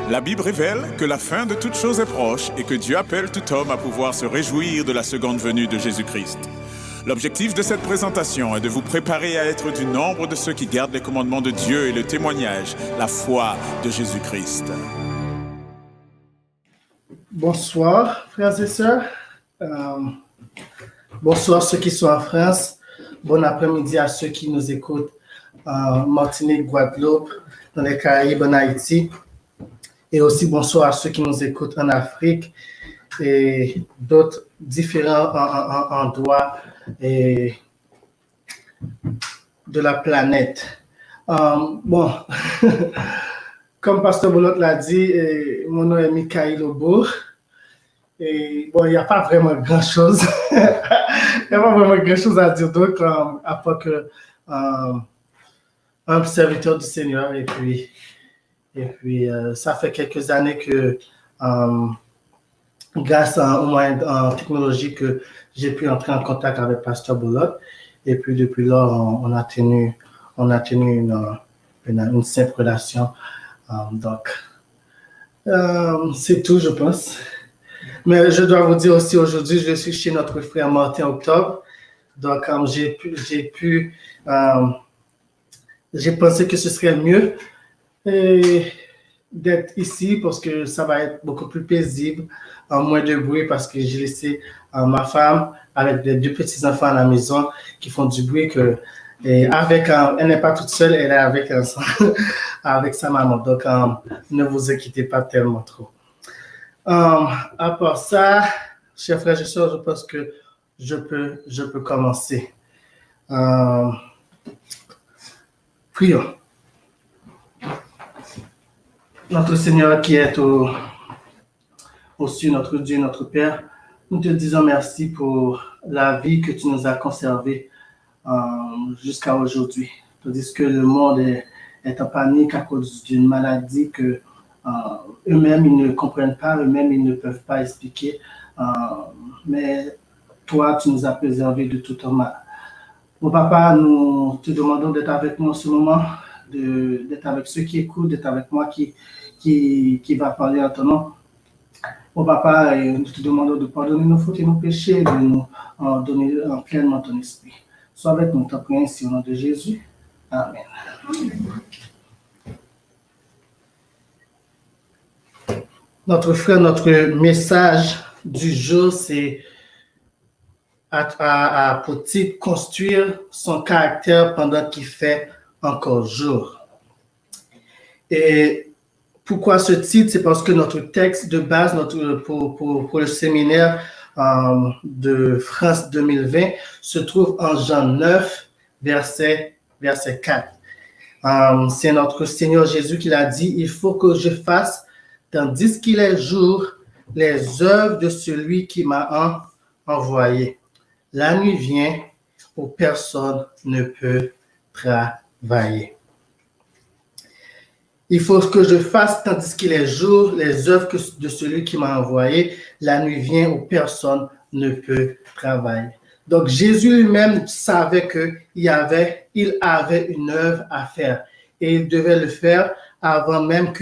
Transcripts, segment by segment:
La Bible révèle que la fin de toute chose est proche et que Dieu appelle tout homme à pouvoir se réjouir de la seconde venue de Jésus-Christ. L'objectif de cette présentation est de vous préparer à être du nombre de ceux qui gardent les commandements de Dieu et le témoignage, la foi de Jésus-Christ. Bonsoir, frères et sœurs. Bonsoir ceux qui sont en France. Bon après-midi à ceux qui nous écoutent en Martinique, Guadeloupe, dans les Caraïbes, en Haïti. Et aussi bonsoir à ceux qui nous écoutent en Afrique et d'autres différents endroits de la planète. Bon, comme Pasteur Bolot l'a dit, mon nom est Michael Aubourg. Et bon, il n'y a pas vraiment grand-chose. Il n'y a pas vraiment grand-chose à dire d'autre à part que un serviteur du Seigneur. Et puis ça fait quelques années que, grâce aux moyens technologiques, que j'ai pu entrer en contact avec Pasteur Bolot. Et puis depuis lors, on a tenu une simple relation. Donc, c'est tout, je pense. Mais je dois vous dire aussi, aujourd'hui, je suis chez notre frère Martin Octobre. Donc, j'ai pensé que ce serait mieux d'être ici parce que ça va être beaucoup plus paisible, moins de bruit parce que j'ai laissé ma femme avec les deux petits-enfants à la maison qui font du bruit. Elle n'est pas toute seule, elle est avec sa maman. Donc, ne vous inquiétez pas tellement trop. À part ça, chers frères et sœurs, je pense que je peux commencer. Prions. Notre Seigneur qui est au ciel, notre Dieu, notre Père, nous te disons merci pour la vie que tu nous as conservée jusqu'à aujourd'hui. Tandis que le monde est en panique à cause d'une maladie que eux-mêmes, ils ne comprennent pas, eux-mêmes, ils ne peuvent pas expliquer. Mais toi, tu nous as préservés de tout mal. Mon papa, nous te demandons d'être avec nous en ce moment, d'être avec ceux qui écoutent, d'être avec moi qui va parler en ton nom. Mon papa, nous te demandons de pardonner nos fautes et nos péchés, de nous donner pleinement ton esprit. Sois avec nous, t'en prie ainsi au nom de Jésus. Amen. Notre message du jour, c'est pour titre construire son caractère pendant qu'il fait encore jour. Et pourquoi ce titre? C'est parce que notre texte de base pour le séminaire de France 2020 se trouve en Jean 9, verset 4. C'est notre Seigneur Jésus qui l'a dit, il faut que je fasse tandis qu'il est jour, les œuvres de celui qui m'a envoyé. La nuit vient où personne ne peut travailler. Il faut que je fasse tandis qu'il est jour, les œuvres de celui qui m'a envoyé. La nuit vient où personne ne peut travailler. Donc Jésus lui-même savait qu'il avait une œuvre à faire et il devait le faire avant même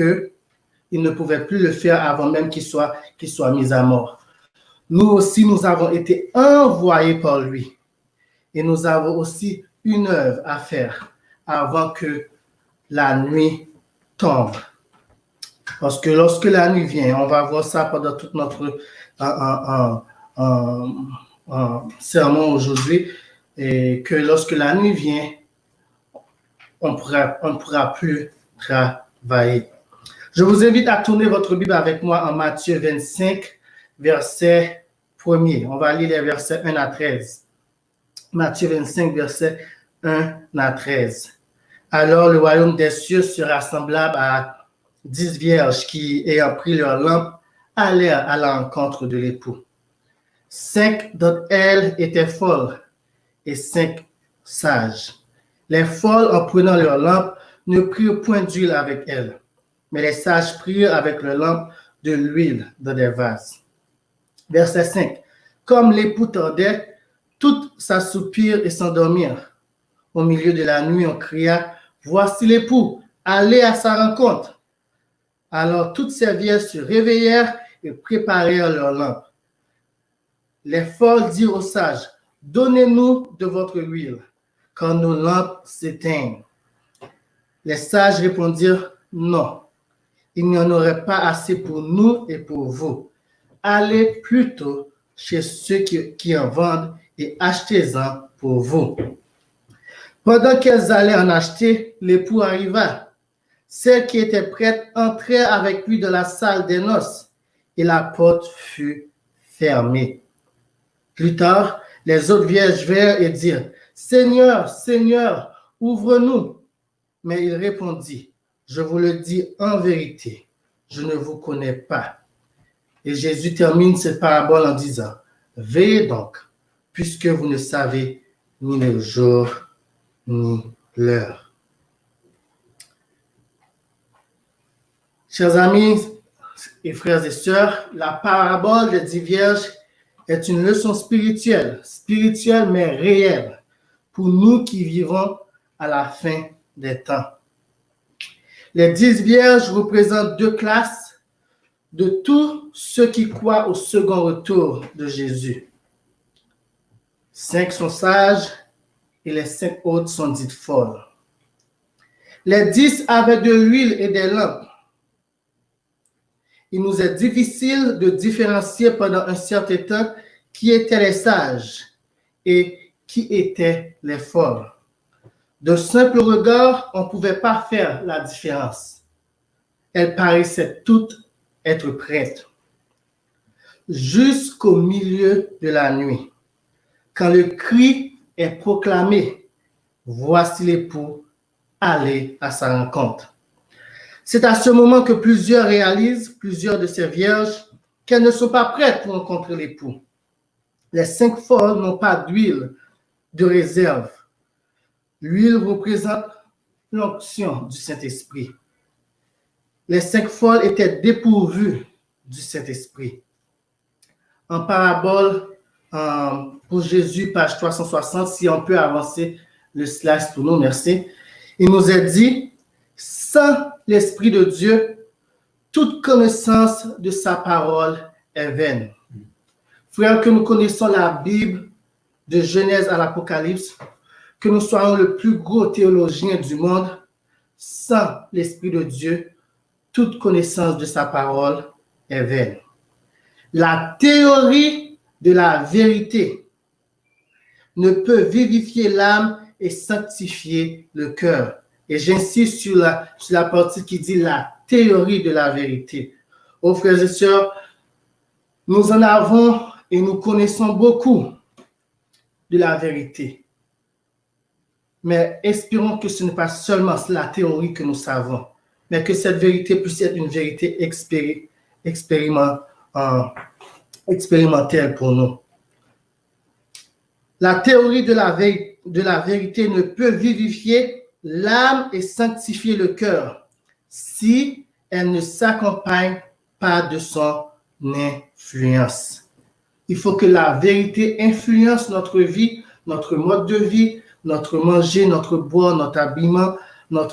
il ne pouvait plus le faire avant même qu'il soit mis à mort. Nous aussi, nous avons été envoyés par lui. Et nous avons aussi une œuvre à faire avant que la nuit tombe. Parce que lorsque la nuit vient, on va voir ça pendant toute notre sermon aujourd'hui, et que lorsque la nuit vient, on ne pourra plus travailler. Je vous invite à tourner votre Bible avec moi en Matthieu 25, verset 1er. On va lire les versets 1 à 13. Matthieu 25, verset 1 à 13. Alors le royaume des cieux sera semblable à 10 vierges qui, ayant pris leur lampe, allèrent à l'encontre de l'époux. 5 d'entre elles étaient folles et 5 sages. Les folles, en prenant leur lampe, ne prirent point d'huile avec elles. Mais les sages prirent avec leur lampe de l'huile dans des vases. Verset 5. Comme l'époux tardait, toutes s'assoupirent et s'endormirent. Au milieu de la nuit, on cria, « Voici l'époux, allez à sa rencontre. » Alors toutes ces vierges se réveillèrent et préparèrent leurs lampes. Les folles dirent aux sages, donnez-nous de votre huile, car nos lampes s'éteignent. Les sages répondirent, non, il n'y en aurait pas assez pour nous et pour vous. Allez plutôt chez ceux qui en vendent et achetez-en pour vous. Pendant qu'elles allaient en acheter, l'époux arriva. Celles qui étaient prêtes entrèrent avec lui dans la salle des noces et la porte fut fermée. Plus tard, les autres vierges vinrent et dirent, Seigneur, Seigneur, ouvre-nous. Mais il répondit, je vous le dis en vérité, je ne vous connais pas. Et Jésus termine cette parabole en disant, veillez donc, puisque vous ne savez ni le jour ni l'heure. Chers amis et frères et sœurs, la parabole des 10 vierges est une leçon spirituelle mais réelle, pour nous qui vivons à la fin des temps. Les 10 vierges représentent 2 classes de tous ceux qui croient au second retour de Jésus. 5 sont sages et les 5 autres sont dites folles. Les 10 avaient de l'huile et des lampes. Il nous est difficile de différencier pendant un certain temps qui étaient les sages et qui étaient les folles. De simple regard, on ne pouvait pas faire la différence. Elles paraissaient toutes être prêtes. Jusqu'au milieu de la nuit, quand le cri est proclamé, voici l'époux, allez à sa rencontre. C'est à ce moment que plusieurs de ces vierges, qu'elles ne sont pas prêtes pour rencontrer l'époux. Les 5 folles n'ont pas d'huile de réserve. L'huile représente l'onction du Saint-Esprit. Les 5 folles étaient dépourvues du Saint-Esprit. En parabole, pour Jésus, page 360, si on peut avancer le slide pour nous, merci. Il nous est dit, sans l'Esprit de Dieu, toute connaissance de sa parole est vaine. Frères, que nous connaissons la Bible de Genèse à l'Apocalypse, que nous soyons le plus gros théologien du monde, sans l'Esprit de Dieu, toute connaissance de sa parole est vaine. La théorie de la vérité ne peut vivifier l'âme et sanctifier le cœur. Et j'insiste sur la partie qui dit la théorie de la vérité. Oh frères et sœurs, nous en avons et nous connaissons beaucoup de la vérité. Mais espérons que ce n'est pas seulement la théorie que nous savons, mais que cette vérité puisse être une vérité expérimentale pour nous. La théorie de la vérité ne peut vivifier l'âme et sanctifier le cœur si elle ne s'accompagne pas de son influence. Il faut que la vérité influence notre vie, notre mode de vie, notre manger, notre boire, notre habillement, nos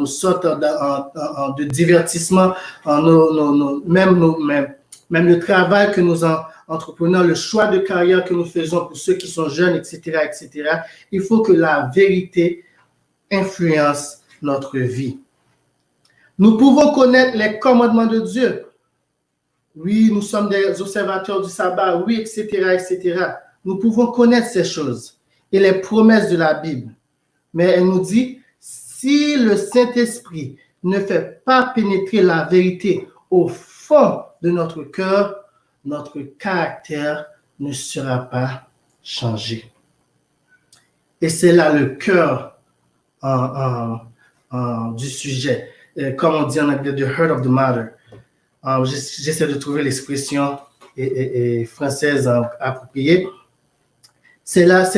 sortes de divertissement, même le travail que nous entreprenons, le choix de carrière que nous faisons pour ceux qui sont jeunes, etc., etc. Il faut que la vérité influence notre vie. Nous pouvons connaître les commandements de Dieu. Oui, nous sommes des observateurs du sabbat, oui, etc., etc. Nous pouvons connaître ces choses et les promesses de la Bible. Mais elle nous dit, si le Saint-Esprit ne fait pas pénétrer la vérité au fond de notre cœur, notre caractère ne sera pas changé. Et c'est là le cœur du sujet. Comme on dit en anglais, the heart of the matter. J'essaie de trouver l'expression française appropriée. C'est là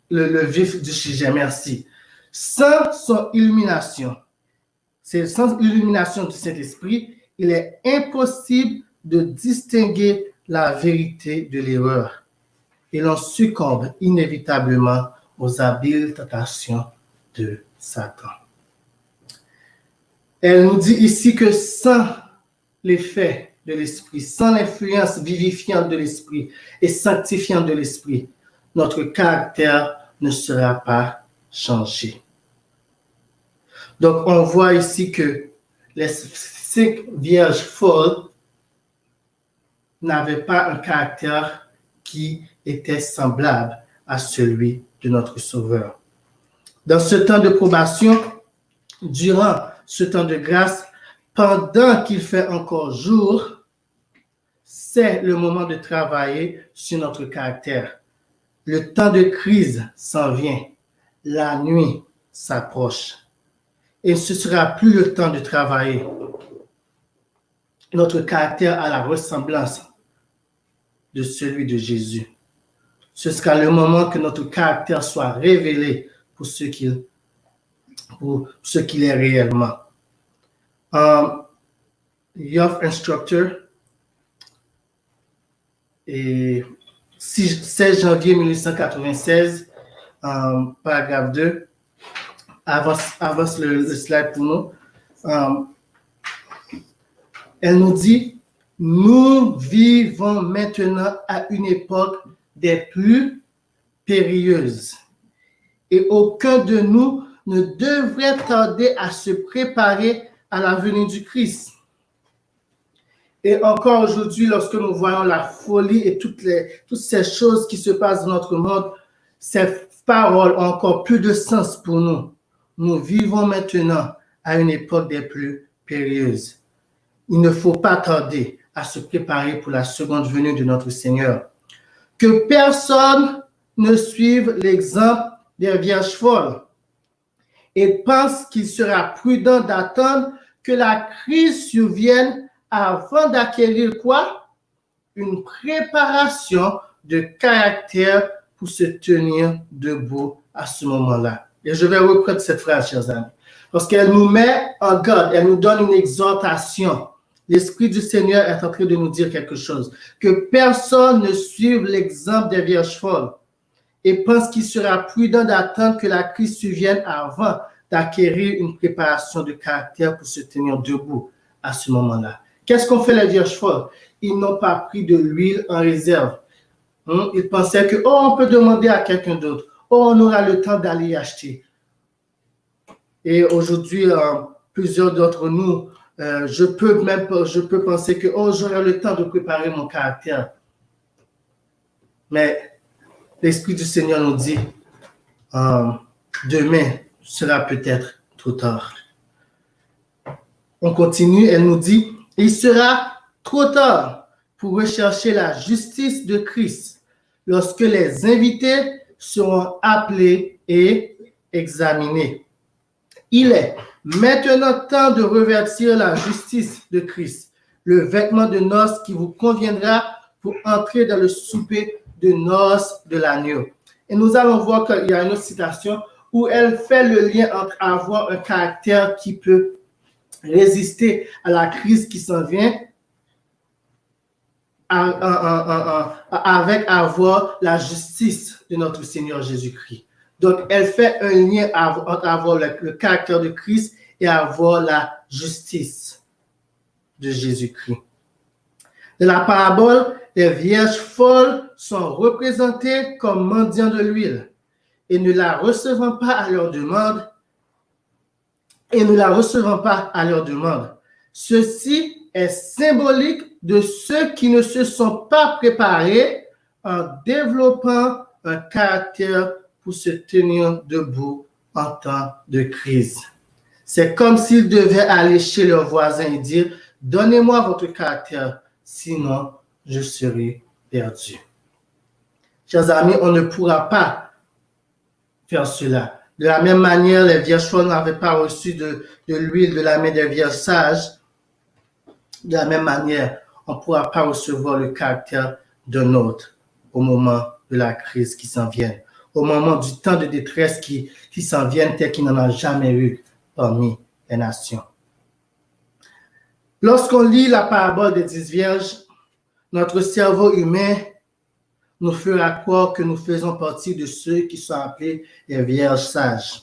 le vif du sujet, merci. Sans son illumination, sans l'illumination du Saint-Esprit, il est impossible de distinguer la vérité de l'erreur. Et l'on succombe inévitablement aux habiles tentations de Satan. Elle nous dit ici que sans l'effet de l'esprit, sans l'influence vivifiante de l'esprit et sanctifiante de l'esprit, notre caractère ne sera pas changé. Donc, on voit ici que les 5 vierges folles n'avaient pas un caractère qui était semblable à celui de notre Sauveur. Dans ce temps de probation, durant ce temps de grâce, pendant qu'il fait encore jour, c'est le moment de travailler sur notre caractère. Le temps de crise s'en vient. La nuit s'approche. Et ce ne sera plus le temps de travailler notre caractère à la ressemblance de celui de Jésus. Ce sera le moment que notre caractère soit révélé pour ce qu'il est réellement. Youth Instructor, et 16 janvier 1996, paragraphe 2, avance le slide pour nous. Elle nous dit, nous vivons maintenant à une époque des plus périlleuses et aucun de nous ne devrait tarder à se préparer à la venue du Christ. Et encore aujourd'hui, lorsque nous voyons la folie et toutes ces choses qui se passent dans notre monde, ces paroles ont encore plus de sens pour nous. Nous vivons maintenant à une époque des plus périlleuses. Il ne faut pas tarder à se préparer pour la seconde venue de notre Seigneur. Que personne ne suive l'exemple des vierges folles et pense qu'il sera prudent d'attendre que la crise survienne avant d'acquérir quoi? Une préparation de caractère pour se tenir debout à ce moment-là. Et je vais reprendre cette phrase, chers amis, parce qu'elle nous met en garde, elle nous donne une exhortation. L'Esprit du Seigneur est en train de nous dire quelque chose. Que personne ne suive l'exemple des vierges folles et pense qu'il sera prudent d'attendre que la crise survienne avant d'acquérir une préparation de caractère pour se tenir debout à ce moment-là. Qu'est-ce qu'ont fait les vierges folles? Ils n'ont pas pris de l'huile en réserve. Ils pensaient que, on peut demander à quelqu'un d'autre. On aura le temps d'aller acheter. Et aujourd'hui, plusieurs d'entre nous, je peux penser que, j'aurai le temps de préparer mon caractère. Mais l'Esprit du Seigneur nous dit, demain sera peut-être trop tard. On continue, elle nous dit, il sera trop tard pour rechercher la justice de Christ lorsque les invités seront appelés et examinés. Il est maintenant temps de revêtir la justice de Christ, le vêtement de noces qui vous conviendra pour entrer dans le souper de noces de l'agneau. Et nous allons voir qu'il y a une autre citation où elle fait le lien entre avoir un caractère qui peut résister à la crise qui s'en vient avec avoir la justice de notre Seigneur Jésus-Christ. Donc, elle fait un lien entre avoir le caractère de Christ et avoir la justice de Jésus-Christ. Dans la parabole, les vierges folles sont représentées comme mendiants de l'huile et ne la recevant pas à leur demande. Ceci est symbolique de ceux qui ne se sont pas préparés en développant un caractère pour se tenir debout en temps de crise. C'est comme s'ils devaient aller chez leurs voisins et dire « Donnez-moi votre caractère, sinon je serai perdu. » Chers amis, on ne pourra pas faire cela. De la même manière, les vierges folles n'avaient pas reçu de l'huile de la main des vierges sages. De la même manière, on ne pourra pas recevoir le caractère d'un autre au moment de la crise qui s'en vient, au moment du temps de détresse qui s'en vient tel qu'il n'en a jamais eu parmi les nations. Lorsqu'on lit la parabole des 10 vierges, notre cerveau humain nous fera croire que nous faisons partie de ceux qui sont appelés les vierges sages.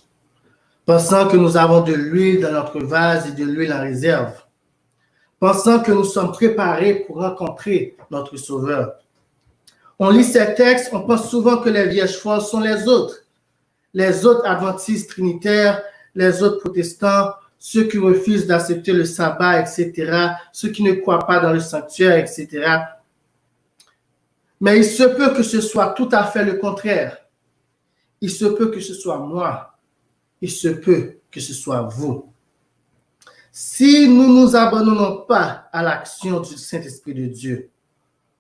pensant que nous avons de l'huile dans notre vase et de l'huile en réserve, pensant que nous sommes préparés pour rencontrer notre Sauveur. On lit ces textes, on pense souvent que les vierges folles sont les autres adventistes trinitaires, les autres protestants, ceux qui refusent d'accepter le sabbat, etc., ceux qui ne croient pas dans le sanctuaire, etc. Mais il se peut que ce soit tout à fait le contraire. Il se peut que ce soit moi. Il se peut que ce soit vous. Si nous ne nous abandonnons pas à l'action du Saint-Esprit de Dieu,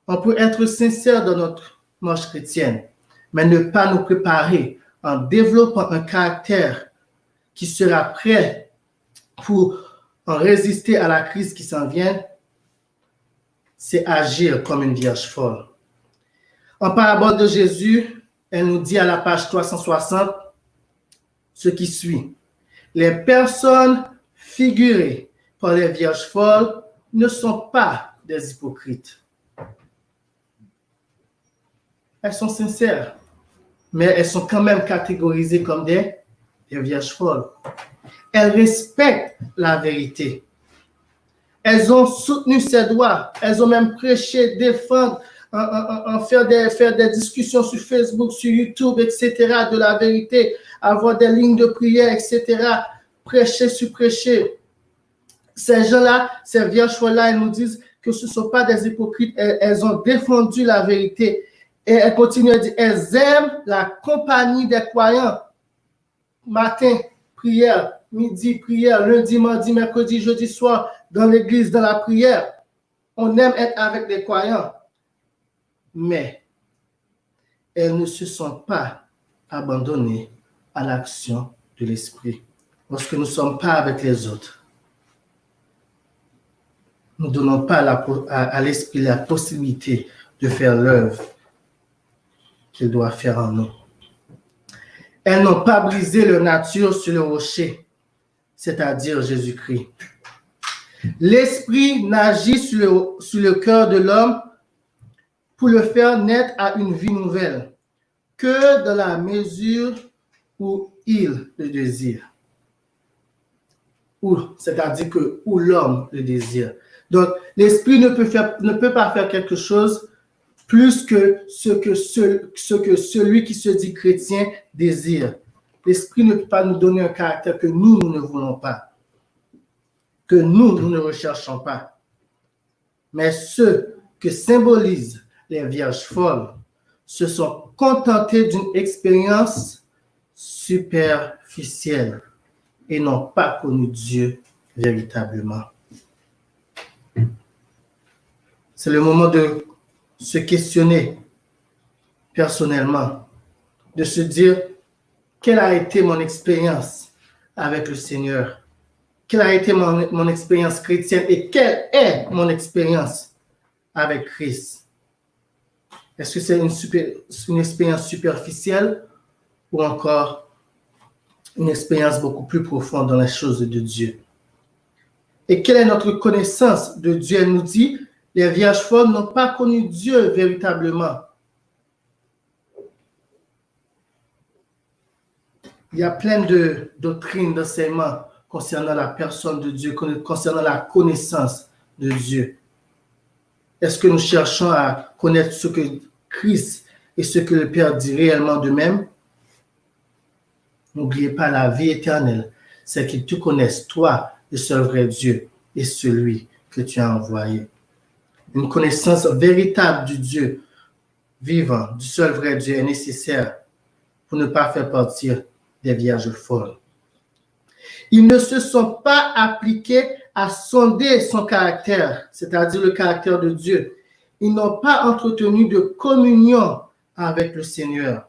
on peut être sincère dans notre marche chrétienne, mais ne pas nous préparer en développant un caractère qui sera prêt pour en résister à la crise qui s'en vient, c'est agir comme une vierge folle. En parabole de Jésus, elle nous dit à la page 360 ce qui suit. Les personnes figurées par les vierges folles ne sont pas des hypocrites. Elles sont sincères, mais elles sont quand même catégorisées comme des vierges folles. Elles respectent la vérité. Elles ont soutenu ses droits. Elles ont même prêché, défendre, faire des discussions sur Facebook, sur YouTube, etc., de la vérité, avoir des lignes de prière, etc., prêcher sur prêcher. Ces gens-là, ces vierges folles-là, elles nous disent que ce ne sont pas des hypocrites. Elles ont défendu la vérité. Et elles continuent à dire, elles aiment la compagnie des croyants. Matin, prière, midi, prière, lundi, mardi, mercredi, jeudi soir, dans l'église, dans la prière. On aime être avec les croyants. Mais elles ne se sont pas abandonnées à l'action de l'Esprit. Lorsque nous ne sommes pas avec les autres, nous ne donnons pas à l'Esprit la possibilité de faire l'œuvre qu'il doit faire en nous. Elles n'ont pas brisé leur nature sur le rocher, c'est-à-dire Jésus-Christ. L'Esprit n'agit sur le cœur de l'homme pour le faire naître à une vie nouvelle que dans la mesure où il le désire. C'est-à-dire où l'homme le désire. Donc, l'Esprit ne peut pas faire quelque chose plus que ce que celui qui se dit chrétien désire. L'Esprit ne peut pas nous donner un caractère que nous ne voulons pas, que nous ne recherchons pas. Mais ceux que symbolisent les vierges folles se sont contentés d'une expérience superficielle et n'ont pas connu Dieu véritablement. C'est le moment de se questionner personnellement, de se dire quelle a été mon expérience avec le Seigneur, quelle a été mon expérience chrétienne et quelle est mon expérience avec Christ. Est-ce que c'est une expérience superficielle ou encore une expérience beaucoup plus profonde dans les choses de Dieu? Et quelle est notre connaissance de Dieu? Elle nous dit, les vierges folles n'ont pas connu Dieu véritablement. Il y a plein de doctrines, d'enseignements concernant la personne de Dieu, concernant la connaissance de Dieu. Est-ce que nous cherchons à connaître ce que Christ et ce que le Père dit réellement d'eux-mêmes? N'oubliez pas, la vie éternelle, c'est qu'ils te connaissent, toi, le seul vrai Dieu, et celui que tu as envoyé. Une connaissance véritable du Dieu vivant, du seul vrai Dieu est nécessaire pour ne pas faire partir des vierges folles. Ils ne se sont pas appliqués à sonder son caractère, c'est-à-dire le caractère de Dieu. Ils n'ont pas entretenu de communion avec le Seigneur.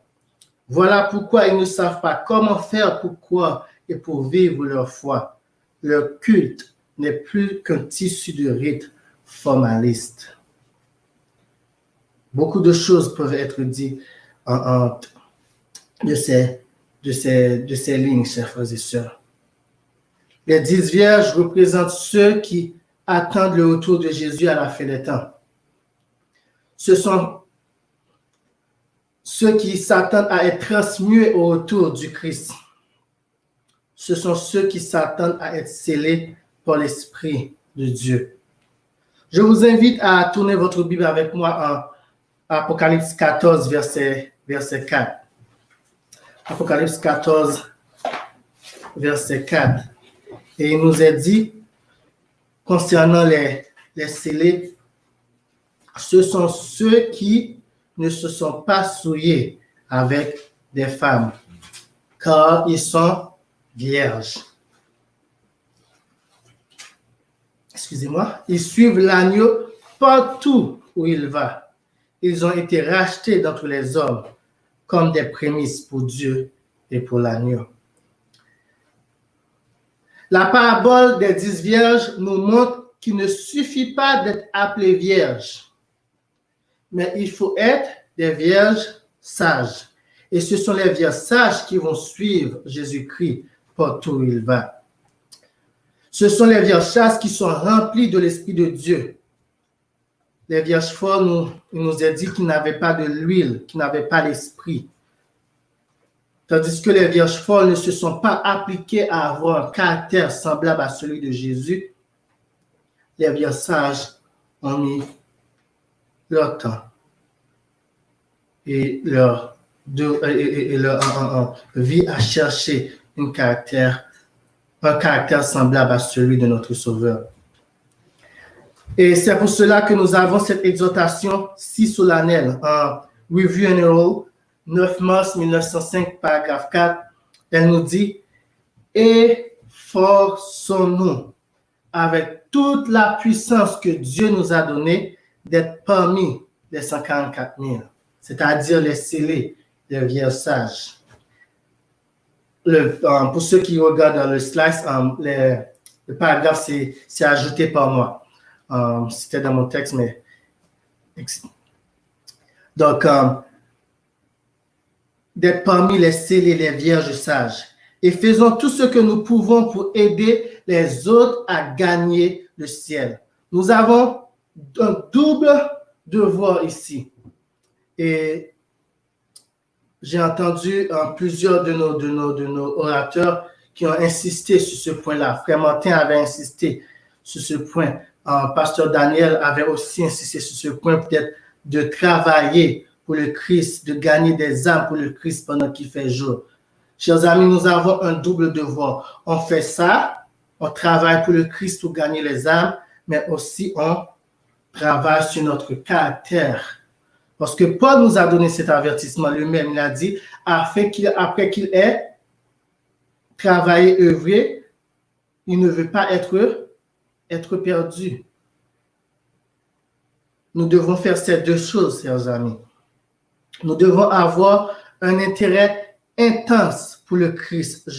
Voilà pourquoi ils ne savent pas comment faire pour croire et pour vivre leur foi. Leur culte n'est plus qu'un tissu de rites formalistes. Beaucoup de choses peuvent être dites de ces lignes, chers frères et sœurs. Les 10 vierges représentent ceux qui attendent le retour de Jésus à la fin des temps. Ce sont ceux qui s'attendent à être transmués au retour du Christ. ce sont ceux qui s'attendent à être scellés par l'Esprit de Dieu. Je vous invite à tourner votre Bible avec moi en Apocalypse 14, verset 4. Apocalypse 14, verset 4. Et il nous est dit, concernant les scellés, ce sont ceux qui ne se sont pas souillés avec des femmes, car ils sont vierges. Excusez-moi. Ils suivent l'agneau partout où il va. Ils ont été rachetés d'entre les hommes comme des prémices pour Dieu et pour l'agneau. La parabole des 10 vierges nous montre qu'il ne suffit pas d'être appelé vierge, mais il faut être des vierges sages. Et ce sont les vierges sages qui vont suivre Jésus-Christ partout où il va. Ce sont les vierges sages qui sont remplies de l'Esprit de Dieu. Les vierges folles, il nous est dit qu'ils n'avaient pas de l'huile, qu'ils n'avaient pas l'Esprit. Tandis que les vierges folles ne se sont pas appliquées à avoir un caractère semblable à celui de Jésus. Les vierges sages ont mis leur temps et leur vie à chercher un caractère semblable à celui de notre Sauveur. Et c'est pour cela que nous avons cette exhortation si solennelle en Review and Herald, 9 mars 1905, paragraphe 4. Elle nous dit « Efforçons-nous avec toute la puissance que Dieu nous a donnée d'être parmi les 144 000, c'est-à-dire les scellés, les vierges sages. » Pour ceux qui regardent dans le slide, le paragraphe, c'est ajouté par moi. C'était dans mon texte, mais... Donc, d'être parmi les scellés, les vierges sages. Et faisons tout ce que nous pouvons pour aider les autres à gagner le ciel. Nous avons un double devoir ici. Et j'ai entendu plusieurs de nos orateurs qui ont insisté sur ce point-là. Frère Martin avait insisté sur ce point. Pasteur Daniel avait aussi insisté sur ce point, peut-être de travailler pour le Christ, de gagner des âmes pour le Christ pendant qu'il fait jour. Chers amis, nous avons un double devoir. On fait ça, on travaille pour le Christ pour gagner les âmes, mais aussi on travaille sur notre caractère. Parce que Paul nous a donné cet avertissement lui-même. Il a dit, après qu'il ait travaillé, œuvré, il ne veut pas être perdu. Nous devons faire ces deux choses, chers amis. Nous devons avoir un intérêt intense pour le Christ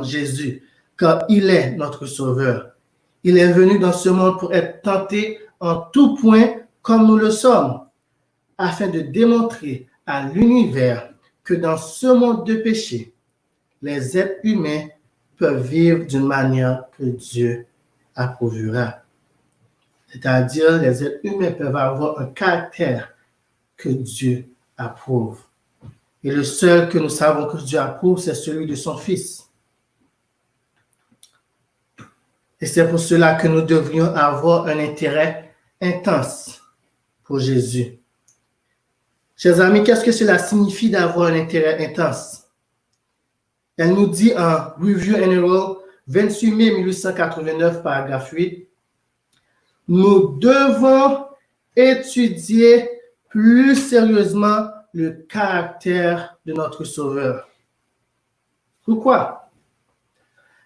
Jésus, car il est notre Sauveur. Il est venu dans ce monde pour être tenté en tout point comme nous le sommes, afin de démontrer à l'univers que dans ce monde de péché, les êtres humains peuvent vivre d'une manière que Dieu approuvera. C'est-à-dire, les êtres humains peuvent avoir un caractère que Dieu approuve. Et le seul que nous savons que Dieu approuve, c'est celui de son Fils. Et c'est pour cela que nous devrions avoir un intérêt intense pour Jésus. Chers amis, qu'est-ce que cela signifie d'avoir un intérêt intense? Elle nous dit en Review and Herald, 28 mai 1889, paragraphe 8, « Nous devons étudier plus sérieusement le caractère de notre Sauveur. » Pourquoi?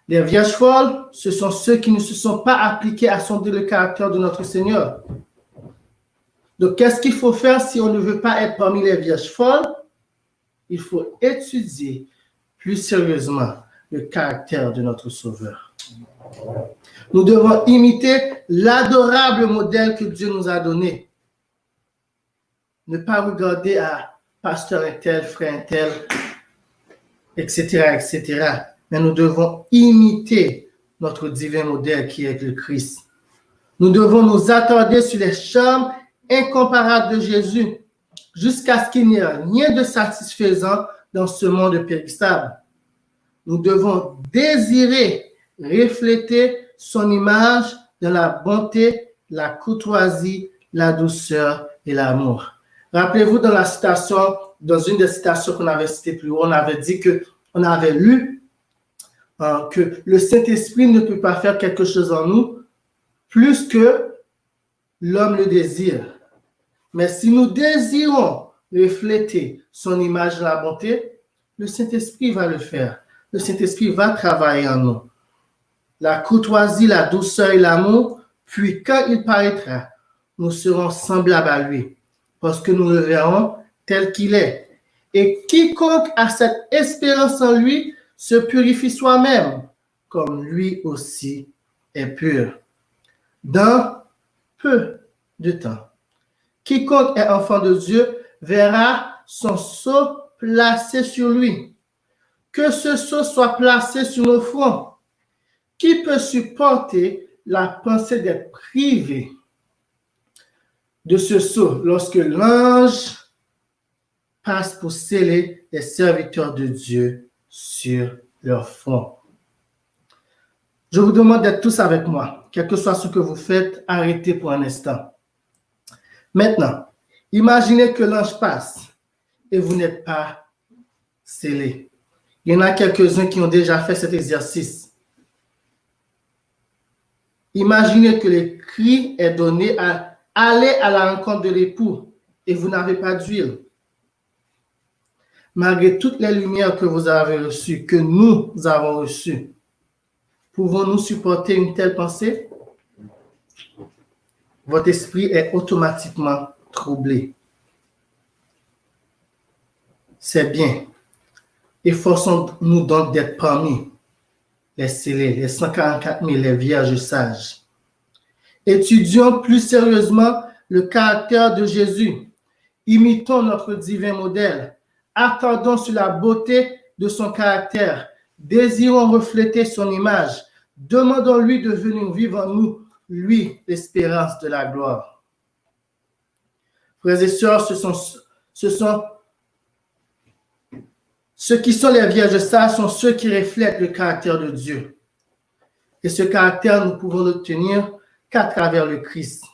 Les vierges folles, ce sont ceux qui ne se sont pas appliqués à sonder le caractère de notre Seigneur. Donc, qu'est-ce qu'il faut faire si on ne veut pas être parmi les vierges folles? Il faut étudier plus sérieusement le caractère de notre Sauveur. Nous devons imiter l'adorable modèle que Dieu nous a donné. Ne pas regarder à pasteur un tel, frère un tel, etc., etc. Mais nous devons imiter notre divin modèle qui est le Christ. Nous devons nous attarder sur les charmes incomparables de Jésus jusqu'à ce qu'il n'y ait rien de satisfaisant dans ce monde périssable. nous devons désirer refléter son image dans la bonté, la courtoisie, la douceur et l'amour. Rappelez-vous dans une des citations qu'on avait citées plus haut, on avait dit qu'on avait lu que le Saint-Esprit ne peut pas faire quelque chose en nous plus que l'homme le désire. Mais si nous désirons refléter son image de la bonté, le Saint-Esprit va le faire. Le Saint-Esprit va travailler en nous. La courtoisie, la douceur et l'amour, puis quand il paraîtra, nous serons semblables à lui, parce que nous le verrons tel qu'il est. Et quiconque a cette espérance en lui se purifie soi-même, comme lui aussi est pur. Dans peu de temps, quiconque est enfant de Dieu verra son sceau placé sur lui. Que ce sceau soit placé sur nos fronts. Qui peut supporter la pensée d'être privé de ce sceau lorsque l'ange passe pour sceller les serviteurs de Dieu sur leur front? Je vous demande d'être tous avec moi. Quel que soit ce que vous faites, arrêtez pour un instant. Maintenant, imaginez que l'ange passe et vous n'êtes pas scellé. Il y en a quelques-uns qui ont déjà fait cet exercice. Imaginez que le cri est donné à aller à la rencontre de l'époux et vous n'avez pas d'huile. Malgré toutes les lumières que vous avez reçues, que nous avons reçues, pouvons-nous supporter une telle pensée? Votre esprit est automatiquement troublé. C'est bien. Efforçons-nous donc d'être parmi les scellés, les 144 000, les vierges sages. Étudions plus sérieusement le caractère de Jésus. Imitons notre divin modèle. Attendons sur la beauté de son caractère. Désirons refléter son image. Demandons-lui de venir vivre en nous, lui, l'espérance de la gloire. Frères et sœurs, ceux qui sont les vierges sages sont ceux qui reflètent le caractère de Dieu. Et ce caractère, nous pouvons l'obtenir qu'à travers le Christ.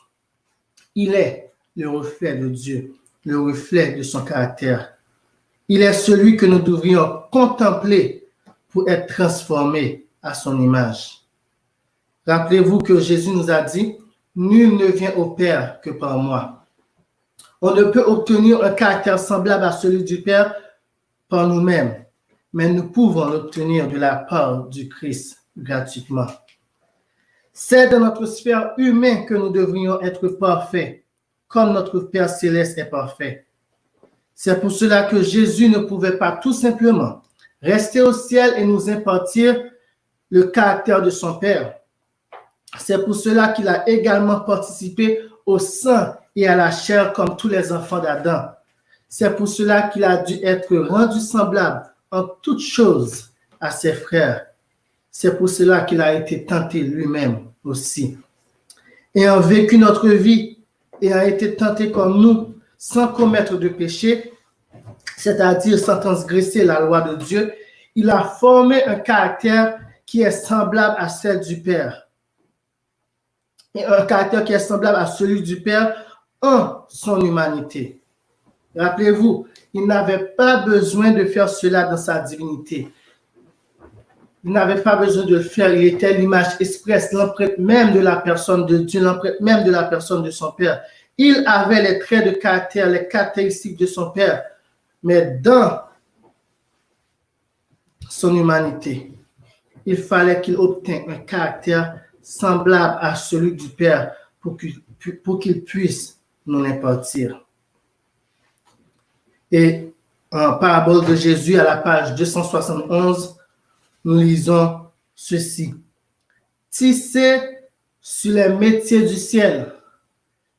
Il est le reflet de Dieu, le reflet de son caractère. Il est celui que nous devrions contempler pour être transformés à son image. Rappelez-vous que Jésus nous a dit, « Nul ne vient au Père que par moi ». On ne peut obtenir un caractère semblable à celui du Père par nous-mêmes, mais nous pouvons l'obtenir de la part du Christ gratuitement. C'est dans notre sphère humaine que nous devrions être parfaits, comme notre Père céleste est parfait. C'est pour cela que Jésus ne pouvait pas tout simplement rester au ciel et nous impartir le caractère de son Père. C'est pour cela qu'il a également participé au sang et à la chair comme tous les enfants d'Adam. C'est pour cela qu'il a dû être rendu semblable en toutes choses à ses frères. C'est pour cela qu'il a été tenté lui-même aussi. Ayant vécu notre vie et a été tenté comme nous, sans commettre de péché, c'est-à-dire sans transgresser la loi de Dieu, il a formé un caractère qui est semblable à celle du Père. Et un caractère qui est semblable à celui du Père en son humanité. Rappelez-vous, il n'avait pas besoin de faire cela dans sa divinité. Il n'avait pas besoin de le faire. Il était l'image expresse, l'empreinte même de la personne de Dieu, l'empreinte même de la personne de son Père. Il avait les traits de caractère, les caractéristiques de son Père. Mais dans son humanité, il fallait qu'il obtienne un caractère semblable à celui du Père pour qu'il puisse nous l'impartir. Et en parabole de Jésus, à la page 271, nous lisons ceci. Tissée sur les métiers du ciel,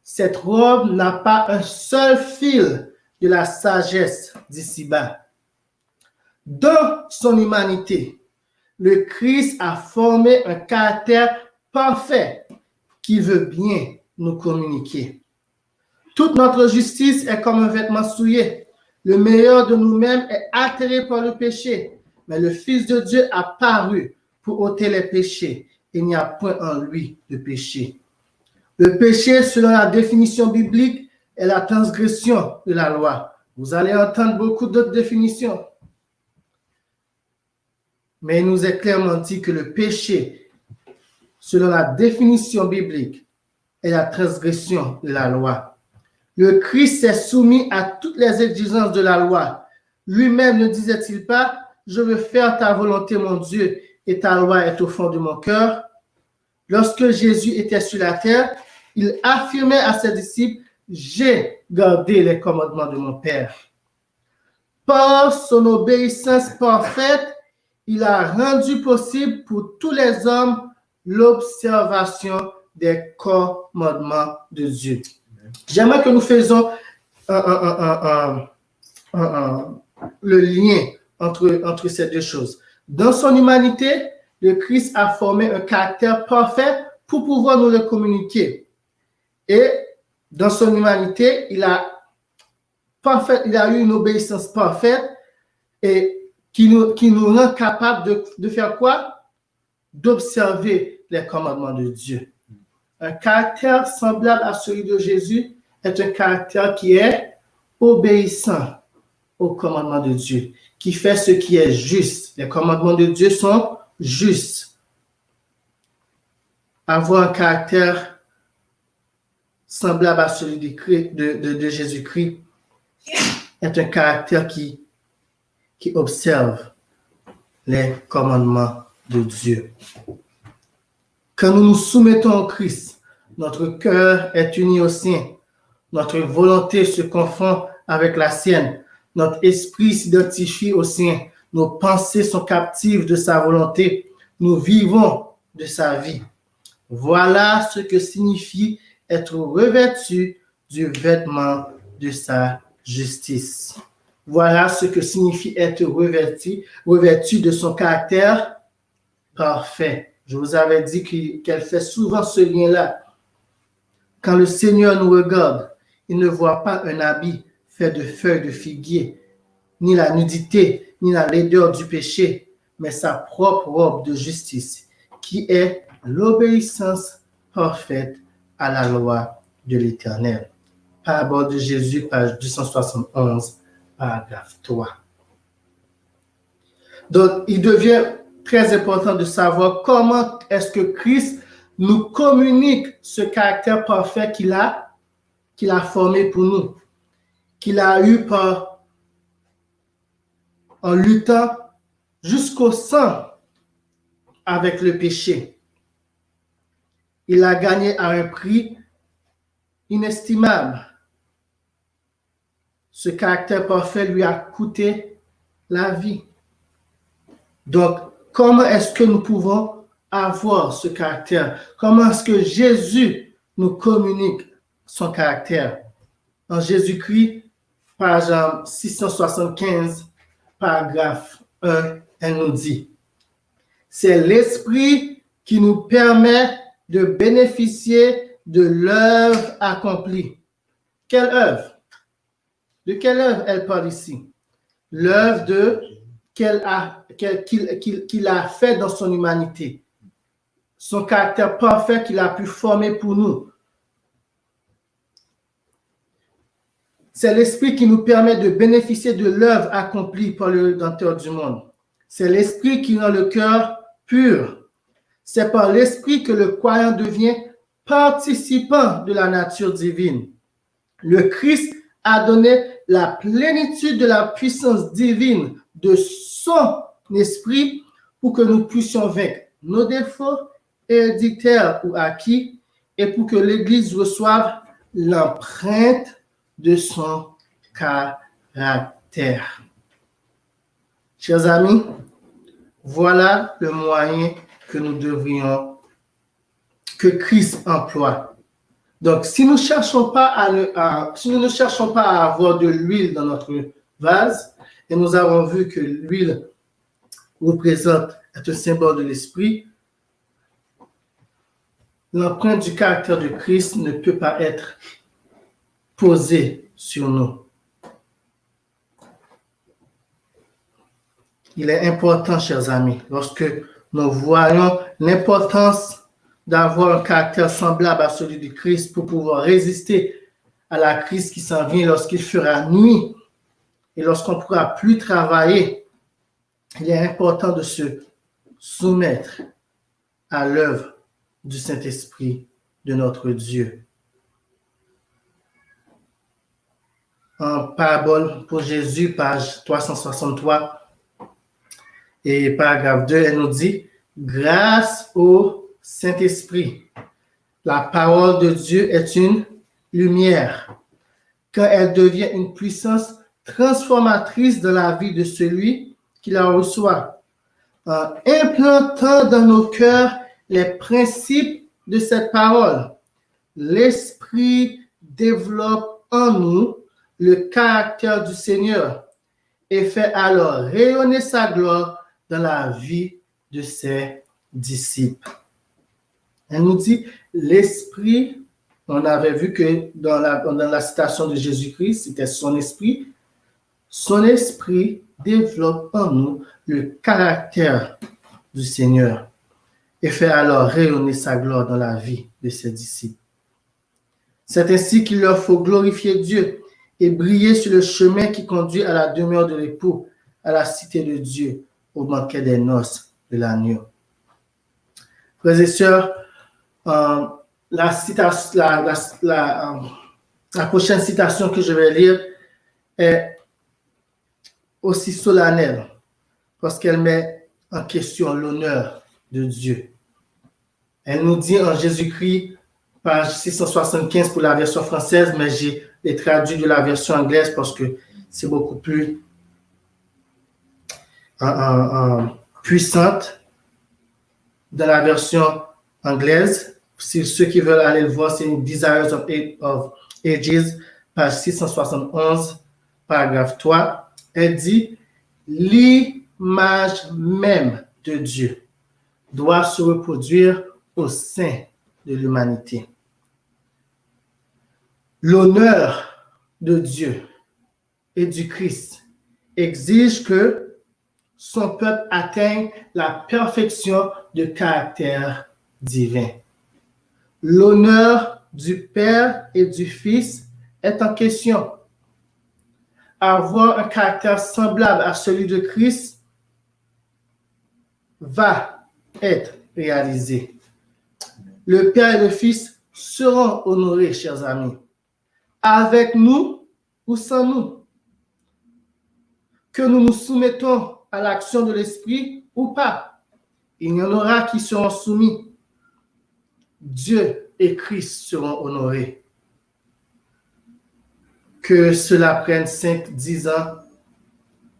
cette robe n'a pas un seul fil de la sagesse d'ici-bas. Dans son humanité, le Christ a formé un caractère parfait qui veut bien nous communiquer. Toute notre justice est comme un vêtement souillé. Le meilleur de nous-mêmes est atterré par le péché. mais le Fils de Dieu a paru pour ôter les péchés. Il n'y a point en lui de péché. Le péché, selon la définition biblique, est la transgression de la loi. Vous allez entendre beaucoup d'autres définitions. Mais il nous est clairement dit que le péché, selon la définition biblique, est la transgression de la loi. Le Christ s'est soumis à toutes les exigences de la loi. Lui-même ne disait-il pas, « Je veux faire ta volonté, mon Dieu, et ta loi est au fond de mon cœur. » Lorsque Jésus était sur la terre, il affirmait à ses disciples, « J'ai gardé les commandements de mon Père. » Par son obéissance parfaite, il a rendu possible pour tous les hommes l'observation des commandements de Dieu. J'aimerais que nous faisions le lien entre ces deux choses. Dans son humanité, le Christ a formé un caractère parfait pour pouvoir nous le communiquer. Et dans son humanité, il a eu une obéissance parfaite et qui nous rend capable de faire quoi? D'observer les commandements de Dieu. Un caractère semblable à celui de Jésus est un caractère qui est obéissant aux commandements de Dieu, qui fait ce qui est juste. Les commandements de Dieu sont justes. Avoir un caractère semblable à celui de Jésus-Christ est un caractère qui observe les commandements de Dieu. Quand nous nous soumettons au Christ, notre cœur est uni au sien, notre volonté se confond avec la sienne, notre esprit s'identifie au sien, nos pensées sont captives de sa volonté, nous vivons de sa vie. Voilà ce que signifie être revêtu du vêtement de sa justice. Voilà ce que signifie être revêtu de son caractère parfait. Je vous avais dit qu'elle fait souvent ce lien-là. Quand le Seigneur nous regarde, il ne voit pas un habit fait de feuilles de figuier, ni la nudité, ni la laideur du péché, mais sa propre robe de justice, qui est l'obéissance parfaite à la loi de l'Éternel. Parabole de Jésus, page 271, paragraphe 3. Donc, il devient très important de savoir comment est-ce que Christ nous communique ce caractère parfait qu'il a formé pour nous, qu'il a eu en luttant jusqu'au sang avec le péché. Il a gagné à un prix inestimable. Ce caractère parfait lui a coûté la vie. Donc, comment est-ce que nous pouvons avoir ce caractère? Comment est-ce que Jésus nous communique son caractère? En Jésus-Christ, page 675, paragraphe 1, elle nous dit, c'est l'Esprit qui nous permet de bénéficier de l'œuvre accomplie. Quelle œuvre? De quelle œuvre elle parle ici? L'œuvre qu'il a fait dans son humanité. Son caractère parfait qu'il a pu former pour nous. C'est l'Esprit qui nous permet de bénéficier de l'œuvre accomplie par le Rédempteur du monde. C'est l'Esprit qui rend le cœur pur. C'est par l'Esprit que le croyant devient participant de la nature divine. Le Christ a donné la plénitude de la puissance divine de son esprit pour que nous puissions vaincre nos défauts héréditaires ou acquis et pour que l'Église reçoive l'empreinte de son caractère. Chers amis, voilà le moyen que Christ emploie. Donc, si nous ne cherchons pas à avoir de l'huile dans notre vase, et nous avons vu que l'huile est un symbole de l'esprit, l'empreinte du caractère de Christ ne peut pas être posée sur nous. Il est important, chers amis, lorsque nous voyons l'importance d'avoir un caractère semblable à celui du Christ pour pouvoir résister à la crise qui s'en vient lorsqu'il fera nuit et lorsqu'on ne pourra plus travailler. Il est important de se soumettre à l'œuvre du Saint-Esprit de notre Dieu. En parabole pour Jésus, page 363 et paragraphe 2, elle nous dit « Grâce au Saint-Esprit, la parole de Dieu est une lumière. Quand elle devient une puissance transformatrice dans la vie de celui qui la reçoit, en implantant dans nos cœurs les principes de cette parole, l'Esprit développe en nous le caractère du Seigneur et fait alors rayonner sa gloire dans la vie de ses disciples. » Elle nous dit, l'Esprit, on avait vu que dans la citation de Jésus-Christ, c'était son Esprit développe en nous le caractère du Seigneur et fait alors rayonner sa gloire dans la vie de ses disciples. C'est ainsi qu'il leur faut glorifier Dieu et briller sur le chemin qui conduit à la demeure de l'époux, à la cité de Dieu, au banquet des noces de l'agneau. Frères et sœurs, la prochaine citation que je vais lire est aussi solennelle parce qu'elle met en question l'honneur de Dieu. Elle nous dit en Jésus-Christ, page 675 pour la version française, mais j'ai traduit de la version anglaise parce que c'est beaucoup plus puissante. Dans la version anglaise, si ceux qui veulent aller le voir, c'est Desires of Ages, page 671, paragraphe 3. Elle dit « L'image même de Dieu doit se reproduire au sein de l'humanité. L'honneur de Dieu et du Christ exige que son peuple atteigne la perfection de caractère divin. L'honneur du Père et du Fils est en question. Avoir un caractère semblable à celui de Christ va être réalisé. Le Père et le Fils seront honorés, chers amis, avec nous ou sans nous. Que nous nous soumettons à l'action de l'Esprit ou pas, il y en aura qui seront soumis. Dieu et Christ seront honorés. Que cela prenne 5, 10 ans.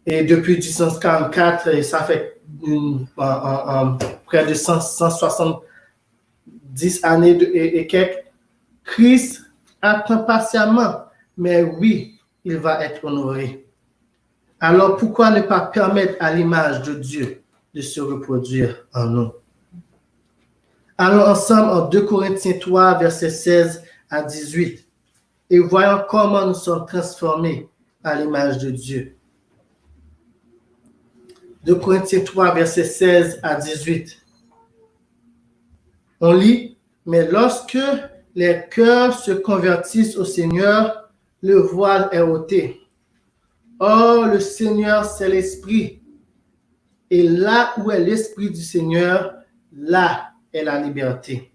Et depuis 1944, et ça fait près de 170 années et quelques, Christ attend patiemment, mais oui, il va être honoré. Alors pourquoi ne pas permettre à l'image de Dieu de se reproduire en nous? Allons ensemble en 2 Corinthiens 3, versets 16 à 18, et voyons comment nous sommes transformés à l'image de Dieu. 2 Corinthiens 3, versets 16 à 18. On lit, « Mais lorsque les cœurs se convertissent au Seigneur, le voile est ôté. Or, le Seigneur, c'est l'Esprit. Et là où est l'Esprit du Seigneur, là est la liberté.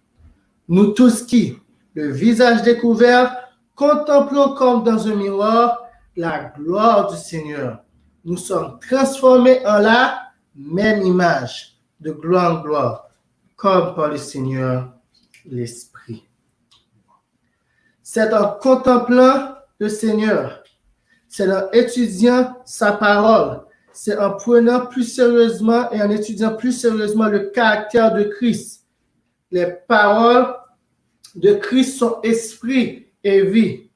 Nous tous qui, le visage découvert, contemplons comme dans un miroir la gloire du Seigneur. Nous sommes transformés en la même image, de gloire en gloire, comme par le Seigneur, l'Esprit. » C'est en contemplant le Seigneur, c'est en étudiant sa parole, c'est en prenant plus sérieusement et en étudiant plus sérieusement le caractère de Christ. Les paroles de Christ sont esprit et vie.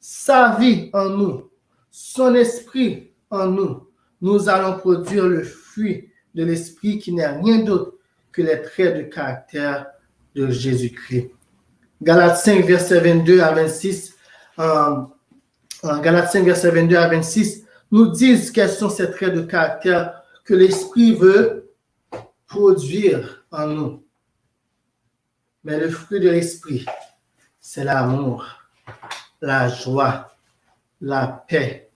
Sa vie en nous, son esprit en nous. Nous allons produire le fruit de l'esprit qui n'est rien d'autre que les traits de caractère de Jésus-Christ. Galates 5, verset 22 à 26, Galates 5, verset 22 à 26, nous disent quels sont ces traits de caractère que l'Esprit veut produire en nous. Mais le fruit de l'Esprit, c'est l'amour, la joie, la paix,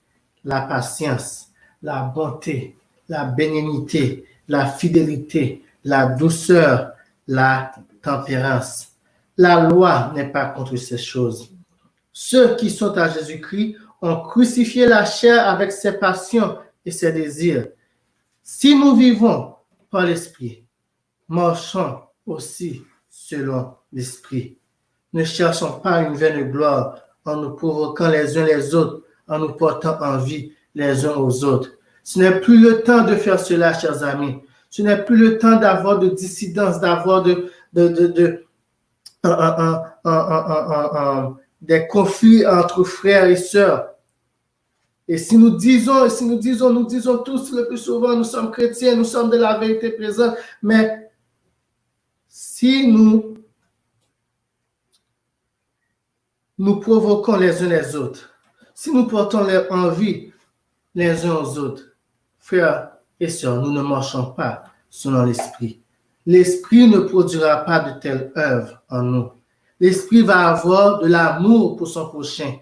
la patience, la bonté, la bénignité, la fidélité, la douceur, la tempérance. La loi n'est pas contre ces choses. Ceux qui sont à Jésus-Christ ont crucifié la chair avec ses passions et ses désirs. Si nous vivons par l'Esprit, marchons aussi selon l'Esprit. Ne cherchons pas une vaine gloire en nous provoquant les uns les autres, en nous portant envie les uns aux autres. Ce n'est plus le temps de faire cela, chers amis. Ce n'est plus le temps d'avoir de dissidence, d'avoir des conflits entre frères et sœurs. Et si nous disons tous le plus souvent, nous sommes chrétiens, nous sommes de la vérité présente, mais si nous provoquons les uns les autres, si nous portons envie les uns aux autres, frères et sœurs, nous ne marchons pas selon l'Esprit. L'Esprit ne produira pas de telles œuvres en nous. L'Esprit va avoir de l'amour pour son prochain.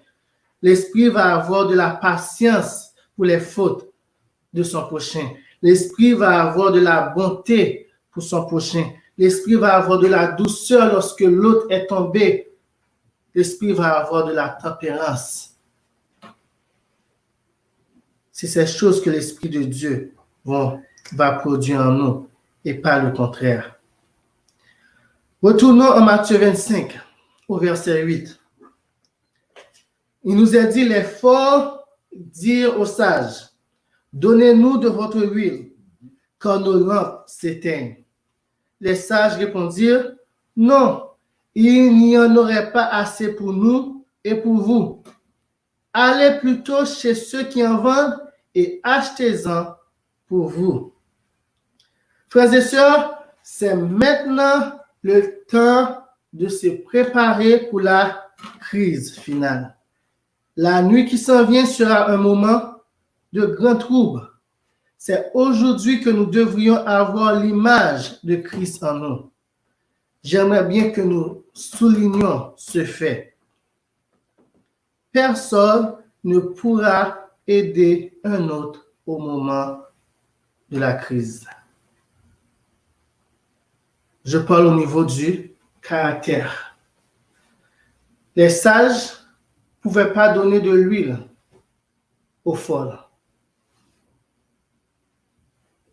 L'Esprit va avoir de la patience pour les fautes de son prochain. L'Esprit va avoir de la bonté pour son prochain. L'Esprit va avoir de la douceur lorsque l'autre est tombé. L'Esprit va avoir de la tempérance. C'est ces choses que l'Esprit de Dieu va produire en nous et pas le contraire. Retournons en Matthieu 25, au verset 8. Il nous est dit, les forts dirent aux sages, donnez-nous de votre huile, car nos lampes s'éteignent. Les sages répondirent, non, il n'y en aurait pas assez pour nous et pour vous. Allez plutôt chez ceux qui en vendent et achetez-en pour vous. Frères et sœurs, c'est maintenant le temps de se préparer pour la crise finale. La nuit qui s'en vient sera un moment de grand trouble. C'est aujourd'hui que nous devrions avoir l'image de Christ en nous. J'aimerais bien que nous soulignions ce fait. Personne ne pourra aider un autre au moment de la crise. Je parle au niveau du caractère. Les sages ne pouvaient pas donner de l'huile aux folles.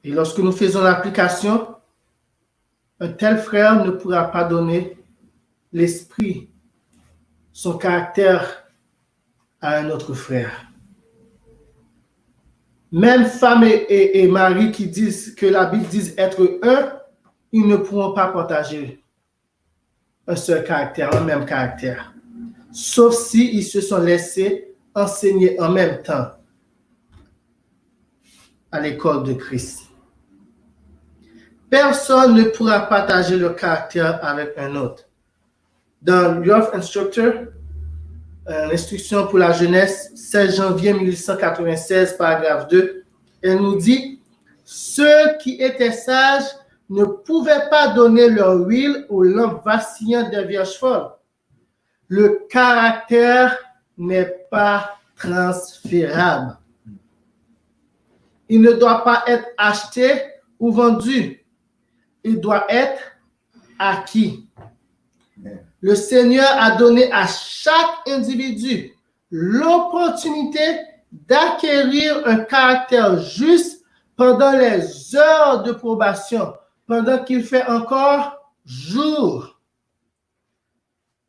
Et lorsque nous faisons l'application, un tel frère ne pourra pas donner l'esprit, son caractère à un autre frère. Même femme et mari qui disent que la Bible dit être un, ils ne pourront pas partager un seul caractère, un même caractère. Sauf s'ils se sont laissés enseigner en même temps à l'école de Christ. Personne ne pourra partager le caractère avec un autre. Dans Youth Instructor, l'instruction pour la jeunesse, 16 janvier 1896, paragraphe 2, elle nous dit « Ceux qui étaient sages ne pouvaient pas donner leur huile aux lampes vacillantes des vierges folles. Le caractère n'est pas transférable. Il ne doit pas être acheté ou vendu. Il doit être acquis. Le Seigneur a donné à chaque individu l'opportunité d'acquérir un caractère juste pendant les heures de probation, pendant qu'il fait encore jour.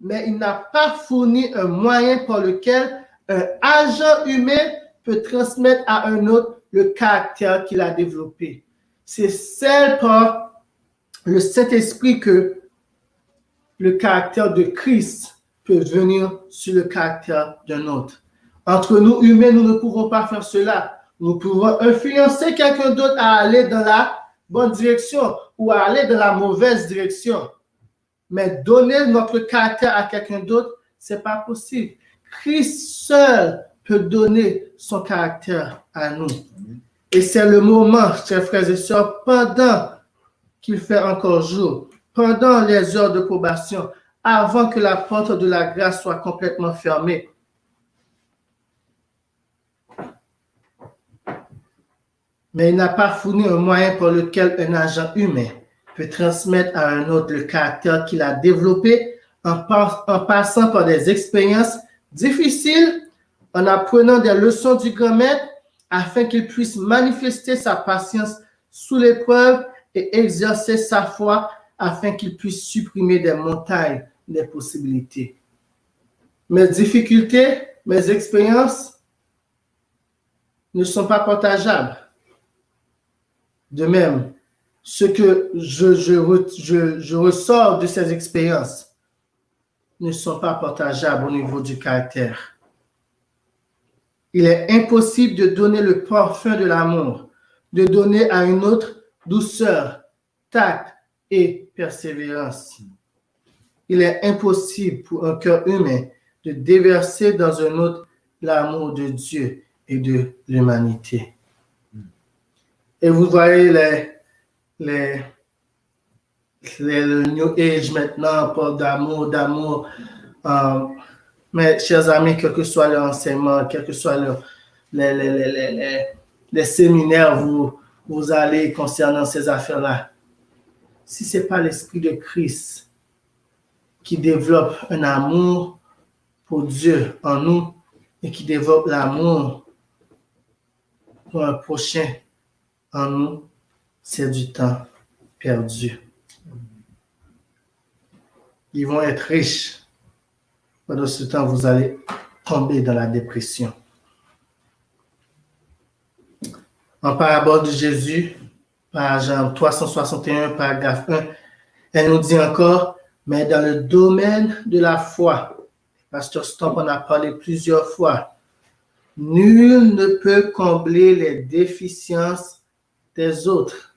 Mais il n'a pas fourni un moyen par lequel un agent humain peut transmettre à un autre le caractère qu'il a développé. C'est seul par le Saint-Esprit que le caractère de Christ peut venir sur le caractère d'un autre. Entre nous, humains, nous ne pouvons pas faire cela. Nous pouvons influencer quelqu'un d'autre à aller dans la bonne direction ou à aller dans la mauvaise direction. Mais donner notre caractère à quelqu'un d'autre, ce n'est pas possible. Christ seul peut donner son caractère à nous. Et c'est le moment, chers frères et sœurs, pendant qu'il fait encore jour, pendant les heures de probation, avant que la porte de la grâce soit complètement fermée. Mais il n'a pas fourni un moyen par lequel un agent humain peut transmettre à un autre le caractère qu'il a développé en passant par des expériences difficiles, en apprenant des leçons du grand maître, afin qu'il puisse manifester sa patience sous l'épreuve et exercer sa foi afin qu'il puisse supprimer des montagnes des possibilités. Mes difficultés, mes expériences ne sont pas partageables. De même, ce que je ressors de ces expériences ne sont pas partageables au niveau du caractère. Il est impossible de donner le parfum de l'amour, de donner à une autre douceur, tact et persévérance. Il est impossible pour un cœur humain de déverser dans un autre l'amour de Dieu et de l'humanité. Et vous voyez le New Age maintenant, parle d'amour. Mais chers amis, quel que soit leur enseignement, quel que soit les séminaires vous allez concernant ces affaires-là, si ce n'est pas l'Esprit de Christ qui développe un amour pour Dieu en nous et qui développe l'amour pour un prochain en nous, c'est du temps perdu. Ils vont être riches. Pendant ce temps, vous allez tomber dans la dépression. En parabole de Jésus, page 361, paragraphe 1, elle nous dit encore, mais dans le domaine de la foi, Pasteur Stomp en a parlé plusieurs fois, nul ne peut combler les déficiences des autres.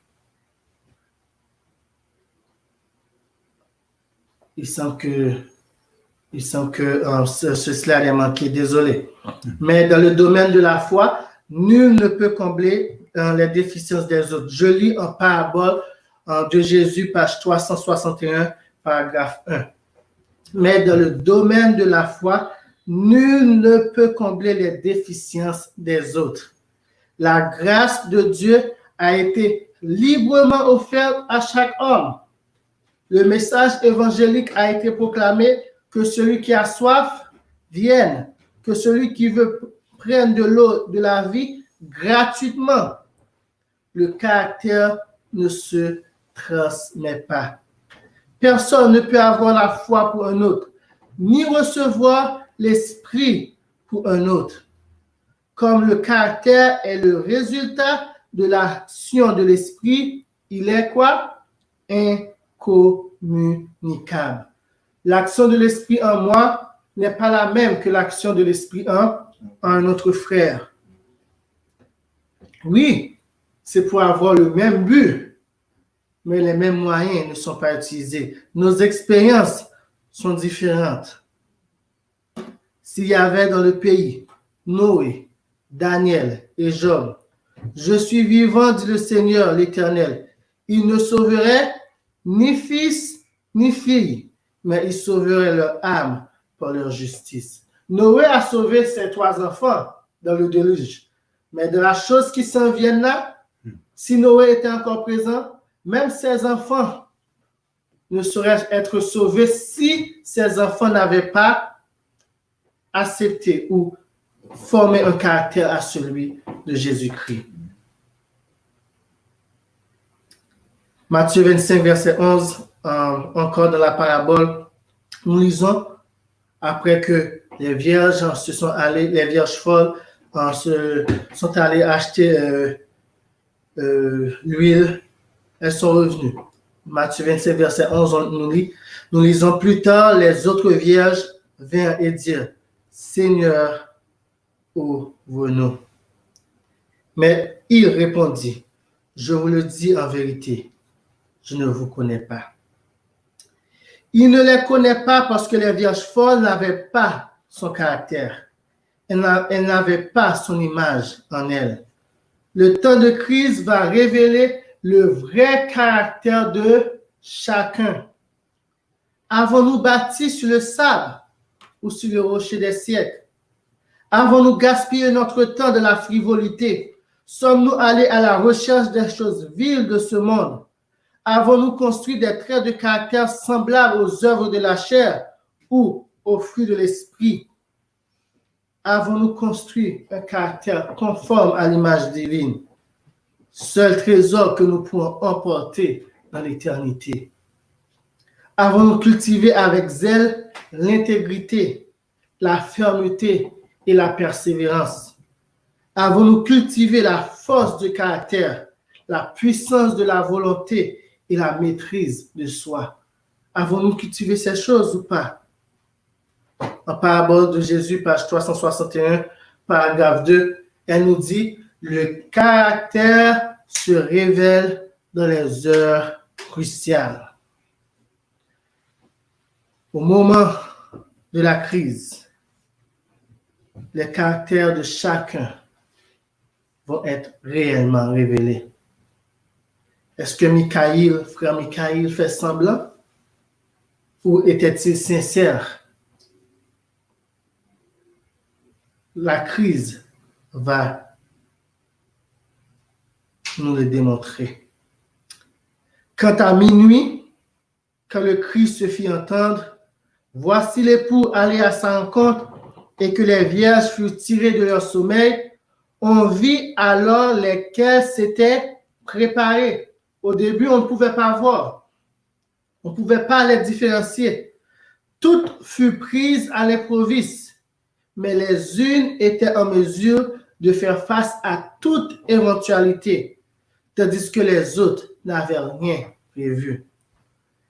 Il semble que ce slide est manqué, désolé. Mais dans le domaine de la foi, nul ne peut combler les déficiences des autres. Je lis en parabole de Jésus, page 361, paragraphe 1. Mais dans le domaine de la foi, nul ne peut combler les déficiences des autres. La grâce de Dieu a été librement offerte à chaque homme. Le message évangélique a été proclamé que celui qui a soif vienne, que celui qui veut prendre de l'eau de la vie gratuitement. Le caractère ne se transmet pas. Personne ne peut avoir la foi pour un autre, ni recevoir l'esprit pour un autre. Comme le caractère est le résultat de l'action de l'esprit, il est quoi? Incommunicable. L'action de l'esprit en moi n'est pas la même que l'action de l'esprit en un autre frère. Oui, c'est pour avoir le même but, mais les mêmes moyens ne sont pas utilisés. Nos expériences sont différentes. S'il y avait dans le pays Noé, Daniel et Job, je suis vivant, dit le Seigneur l'Éternel, ils ne sauveraient ni fils ni fille, mais ils sauveraient leur âme par leur justice. Noé a sauvé ses 3 enfants dans le déluge, mais de la chose qui s'en vient là, si Noé était encore présent, même ses enfants ne sauraient être sauvés si ses enfants n'avaient pas accepté ou formé un caractère à celui de Jésus-Christ. Matthieu 25, verset 11, encore dans la parabole, nous lisons, après que les vierges se sont allées, les vierges folles sont allées acheter l'huile, elles sont revenues. Matthieu 25, verset 11, nous lisons plus tard, les autres vierges vinrent et dirent, Seigneur, ouvre-nous. Mais il répondit, je vous le dis en vérité, je ne vous connais pas. Il ne les connaît pas parce que les vierges folles n'avaient pas son caractère. Elles n'avaient pas son image en elles. Le temps de crise va révéler le vrai caractère de chacun. Avons-nous bâti sur le sable ou sur le rocher des siècles? Avons-nous gaspillé notre temps de la frivolité? Sommes-nous allés à la recherche des choses viles de ce monde? Avons-nous construit des traits de caractère semblables aux œuvres de la chair ou aux fruits de l'esprit? Avons-nous construit un caractère conforme à l'image divine? Seul trésor que nous pourrons emporter dans l'éternité. Avons-nous cultivé avec zèle l'intégrité, la fermeté et la persévérance? Avons-nous cultivé la force de caractère, la puissance de la volonté et la maîtrise de soi? Avons-nous cultivé ces choses ou pas? En parabole de Jésus, page 361, paragraphe 2, elle nous dit « Le caractère se révèle dans les heures cruciales. » Au moment de la crise, les caractères de chacun vont être réellement révélés. Est-ce que Michaïl, frère Michaïl, fait semblant? Ou était-il sincère? La crise va nous le démontrer. Quant à minuit, quand le cri se fit entendre, voici l'époux allé à sa rencontre et que les vierges furent tirées de leur sommeil, on vit alors lesquels s'étaient préparés. Au début, on ne pouvait pas voir. On ne pouvait pas les différencier. Toutes furent prises à l'improviste, mais les unes étaient en mesure de faire face à toute éventualité, tandis que les autres n'avaient rien prévu.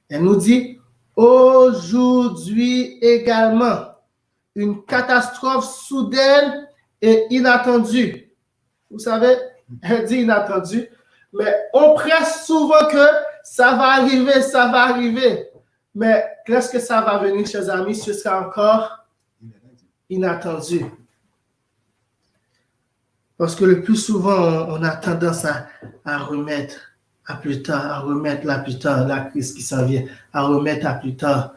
Elle nous dit, aujourd'hui également, une catastrophe soudaine et inattendue. Vous savez, elle dit inattendue, mais on presse souvent que ça va arriver. Mais lorsque ça va venir, chers amis, ce sera encore inattendu. Parce que le plus souvent, on a tendance à remettre à plus tard, à remettre là plus tard, la crise qui s'en vient, à remettre à plus tard.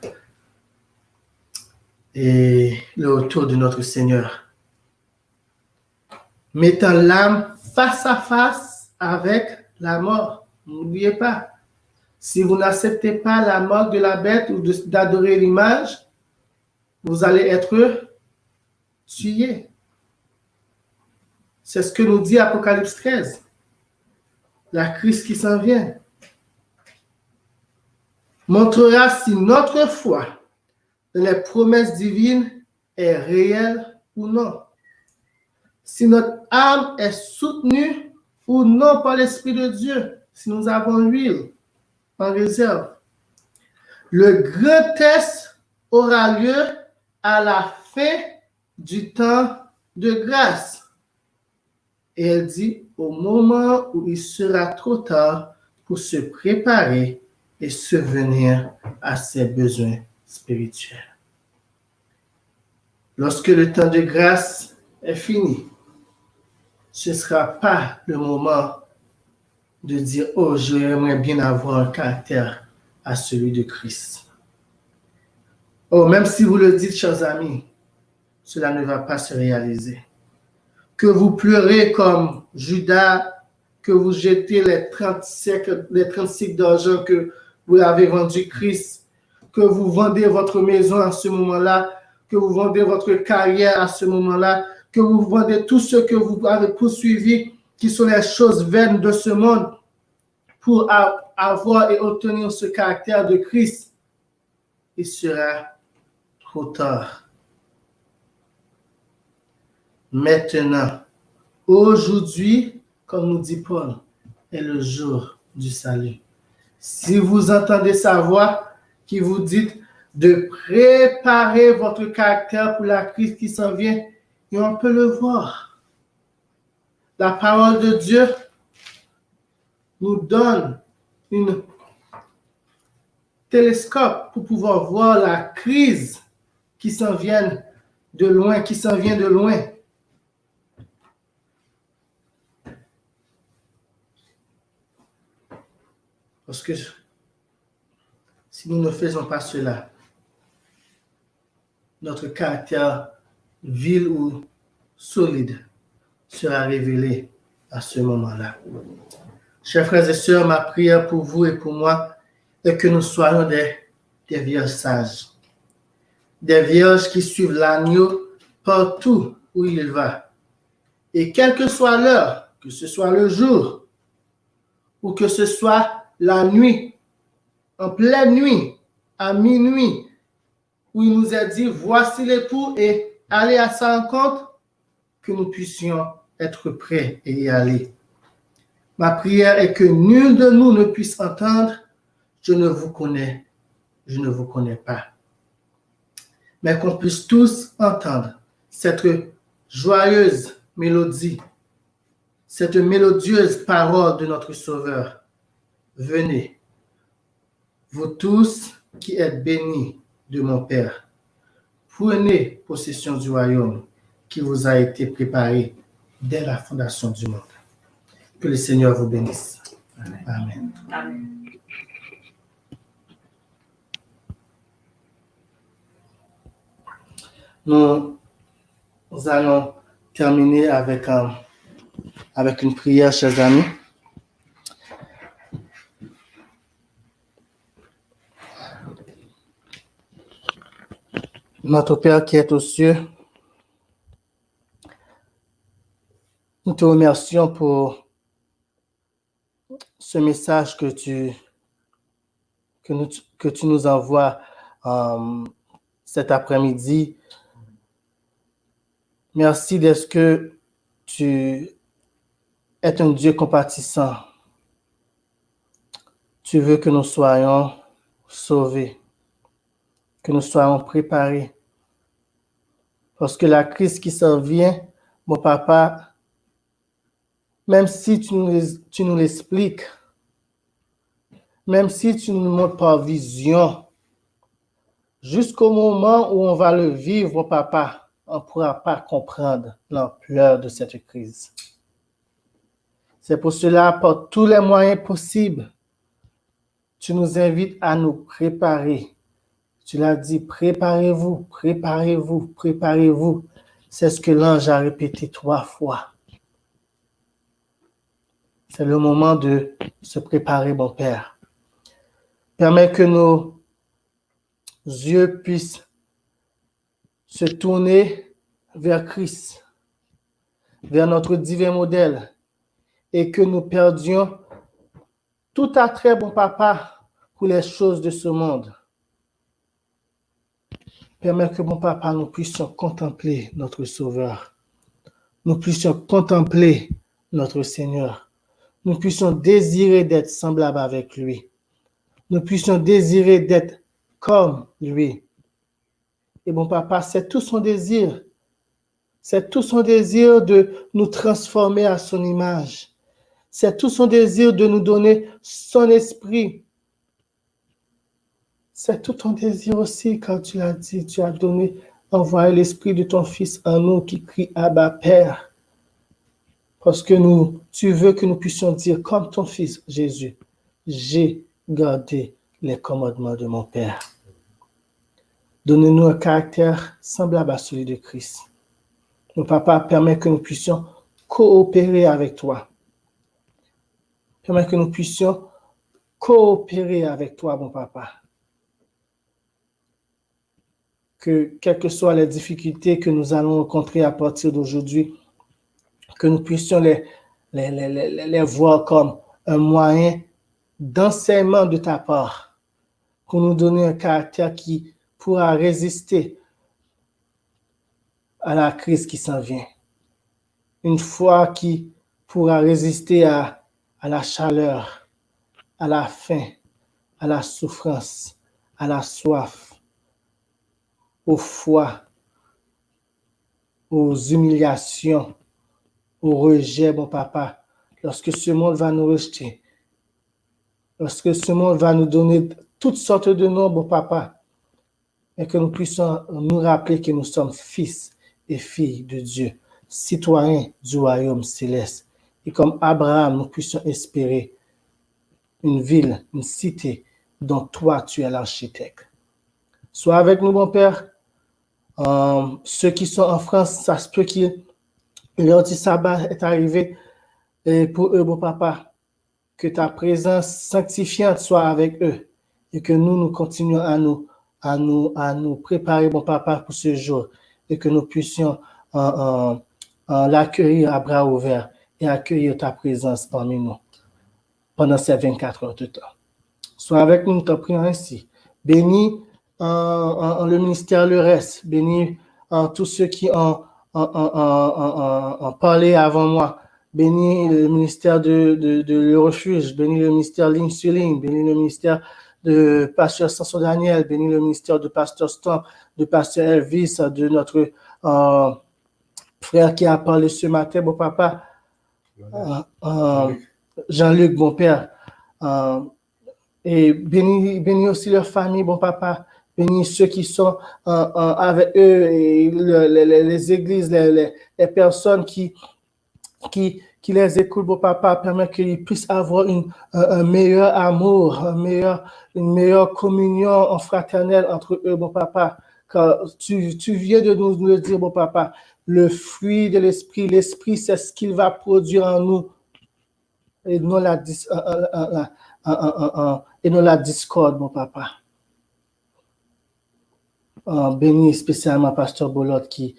Et le retour de notre Seigneur. Mettant l'âme face à face avec la mort. N'oubliez pas, si vous n'acceptez pas la mort de la bête ou d'adorer l'image, vous allez être tués. C'est ce que nous dit Apocalypse 13. La crise qui s'en vient montrera si notre foi dans les promesses divines est réelle ou non. Si notre âme est soutenue ou non par l'Esprit de Dieu, si nous avons l'huile en réserve. Le grand test aura lieu à la fin du temps de grâce. Et elle dit, au moment où il sera trop tard pour se préparer et subvenir à ses besoins spirituels. Lorsque le temps de grâce est fini, ce ne sera pas le moment de dire, oh, j'aimerais bien avoir un caractère à celui de Christ. Oh, même si vous le dites, chers amis, cela ne va pas se réaliser. Que vous pleurez comme Judas, que vous jetez les 30 cycles d'argent que vous avez vendu Christ, que vous vendez votre maison à ce moment-là, que vous vendez votre carrière à ce moment-là, que vous vendez tout ce que vous avez poursuivi, qui sont les choses vaines de ce monde, pour avoir et obtenir ce caractère de Christ, il sera trop tard. Maintenant, aujourd'hui, comme nous dit Paul, est le jour du salut. Si vous entendez sa voix qui vous dit de préparer votre caractère pour la crise qui s'en vient, et on peut le voir. La parole de Dieu nous donne un télescope pour pouvoir voir la crise qui s'en vient de loin, Parce que si nous ne faisons pas cela, notre caractère vil ou solide sera révélé à ce moment-là. Chers frères et sœurs, ma prière pour vous et pour moi est que nous soyons des vierges sages, des vierges qui suivent l'agneau partout où il va. Et quelle que soit l'heure, que ce soit le jour ou que ce soit la nuit, en pleine nuit, à minuit, où il nous a dit, voici l'époux et allez à sa rencontre, que nous puissions être prêts et y aller. Ma prière est que nul de nous ne puisse entendre, je ne vous connais pas. Mais qu'on puisse tous entendre cette joyeuse mélodie, cette mélodieuse parole de notre Sauveur. Venez, vous tous qui êtes bénis de mon Père, prenez possession du royaume qui vous a été préparé dès la fondation du monde. Que le Seigneur vous bénisse. Amen. Amen. Nous allons terminer avec une prière, chers amis. Notre Père qui est aux cieux, nous te remercions pour ce message que tu nous envoies cet après-midi. Merci d'être que tu es un Dieu compatissant. Tu veux que nous soyons sauvés, que nous soyons préparés. Parce que la crise qui s'en vient, mon papa, même si tu nous l'expliques, même si tu nous montres par vision, jusqu'au moment où on va le vivre, mon papa, on ne pourra pas comprendre l'ampleur de cette crise. C'est pour cela, par tous les moyens possibles, tu nous invites à nous préparer. Tu l'as dit, préparez-vous, préparez-vous, préparez-vous. C'est ce que l'ange a répété 3 fois. C'est le moment de se préparer, mon Père. Permets que nos yeux puissent se tourner vers Christ, vers notre divin modèle, et que nous perdions tout attrait, bon papa, pour les choses de ce monde. Permets que, bon papa, nous puissions contempler notre Sauveur. Nous puissions contempler notre Seigneur. Nous puissions désirer d'être semblables avec lui. Nous puissions désirer d'être comme lui. Et bon papa, c'est tout son désir. C'est tout son désir de nous transformer à son image. C'est tout son désir de nous donner son esprit. C'est tout ton désir aussi, quand tu l'as dit, tu as donné, envoyé l'esprit de ton Fils en nous qui crie Abba Père. Parce que tu veux que nous puissions dire comme ton Fils Jésus, j'ai gardé les commandements de mon Père. Donne-nous un caractère semblable à celui de Christ. Mon papa, permet que nous puissions coopérer avec toi. Permet que nous puissions coopérer avec toi, mon papa. Que quelles que soient les difficultés que nous allons rencontrer à partir d'aujourd'hui, que nous puissions les voir comme un moyen d'enseignement de ta part, pour nous donner un caractère qui pourra résister à la crise qui s'en vient. Une foi qui pourra résister à la chaleur, à la faim, à la souffrance, à la soif, au froid, aux humiliations, au rejet, mon papa, lorsque ce monde va nous rejeter, lorsque ce monde va nous donner toutes sortes de noms, mon papa, et que nous puissions nous rappeler que nous sommes fils et filles de Dieu, citoyens du royaume céleste. Et comme Abraham, nous puissions espérer une ville, une cité dont toi, tu es l'architecte. Sois avec nous, mon Père. Ceux qui sont en France, ça se peut que leur petit sabbat est arrivé. Et pour eux, mon Papa, que ta présence sanctifiante soit avec eux et que nous continuons à nous préparer, mon Papa, pour ce jour et que nous puissions l'accueillir à bras ouverts et accueillir ta présence parmi nous pendant ces 24 heures de temps. Sois avec nous, nous t'en prions ainsi. Bénis le ministère Le Reste, bénis tous ceux qui ont parlé avant moi. Bénis le ministère de Le Refuge, bénis le ministère Ligne sur Ligne, bénis le ministère de Pasteur Samson Daniel, bénis le ministère de Pasteur Stomp, de Pasteur Elvis, de notre frère qui a parlé ce matin, mon papa, Jean-Luc, mon père, et bénis aussi leur famille, mon papa, bénis ceux qui sont avec eux, et les églises, les personnes qui les écoutent, mon papa, permet qu'ils puissent avoir un meilleur amour, une meilleure communion fraternelle entre eux, mon papa. Car tu viens de nous le dire, mon papa, le fruit de l'esprit, c'est ce qu'il va produire en nous et non la discorde, mon papa. Bénis spécialement Pasteur Bolot qui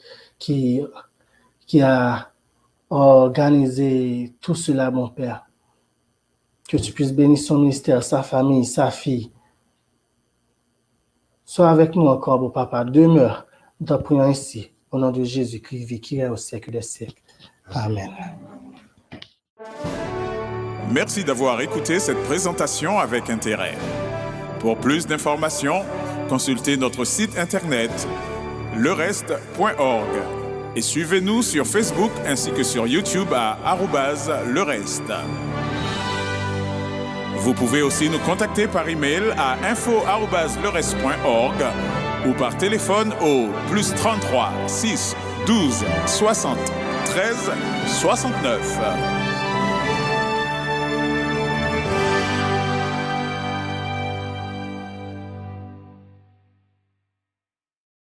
a organisé tout cela, mon Père. Que tu puisses bénir son ministère, sa famille, sa fille. Sois avec nous encore, mon papa. Demeure. Nous t'en prions ainsi. Au nom de Jésus, qui vit, qui est au siècle des siècles. Amen. Merci d'avoir écouté cette présentation avec intérêt. Pour plus d'informations, consultez notre site internet lereste.org et suivez-nous sur Facebook ainsi que sur YouTube à @lereste. Vous pouvez aussi nous contacter par email à info@lereste.org ou par téléphone au +33 6 12 60 13 69.